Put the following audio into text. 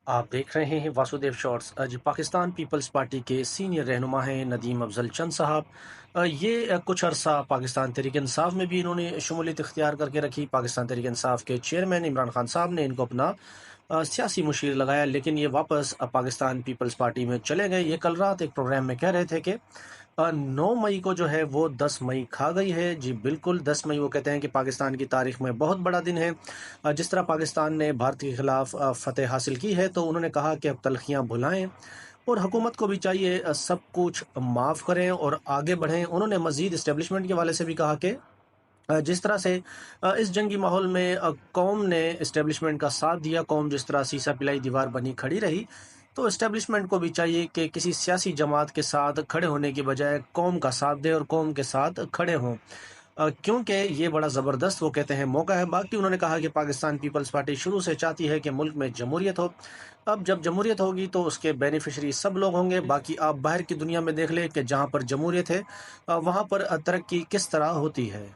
آپ دیکھ رہے ہیں واسودیو شارٹس۔ جو پاکستان پیپلز پارٹی کے سینئر رہنما ہیں ندیم افضل چند صاحب، یہ کچھ عرصہ پاکستان تحریک انصاف میں بھی انہوں نے شمولیت اختیار کر کے رکھی۔ پاکستان تحریک انصاف کے چیئرمین عمران خان صاحب نے ان کو اپنا سیاسی مشیر لگایا، لیکن یہ واپس پاکستان پیپلز پارٹی میں چلے گئے۔ یہ کل رات ایک پروگرام میں کہہ رہے تھے کہ 9 مئی کو جو ہے وہ 10 مئی کھا گئی ہے۔ جی بالکل، 10 مئی وہ کہتے ہیں کہ پاکستان کی تاریخ میں بہت بڑا دن ہے۔ جس طرح پاکستان نے بھارت کے خلاف فتح حاصل کی ہے، تو انہوں نے کہا کہ اب تلخیاں بھلائیں اور حکومت کو بھی چاہیے سب کچھ معاف کریں اور آگے بڑھیں۔ انہوں نے مزید اسٹیبلشمنٹ کے حوالے سے بھی کہا کہ جس طرح سے اس جنگی ماحول میں قوم نے اسٹیبلشمنٹ کا ساتھ دیا، قوم جس طرح سیسا پلائی دیوار بنی کھڑی رہی، تو اسٹیبلشمنٹ کو بھی چاہیے کہ کسی سیاسی جماعت کے ساتھ کھڑے ہونے کی بجائے قوم کا ساتھ دے اور قوم کے ساتھ کھڑے ہوں، کیونکہ یہ بڑا زبردست وہ کہتے ہیں موقع ہے۔ باقی انہوں نے کہا کہ پاکستان پیپلز پارٹی شروع سے چاہتی ہے کہ ملک میں جمہوریت ہو۔ اب جب جمہوریت ہوگی تو اس کے بینیفیشری سب لوگ ہوں گے۔ باقی آپ باہر کی دنیا میں دیکھ لیں کہ جہاں پر جمہوریت ہے وہاں پر ترقی کس طرح ہوتی ہے۔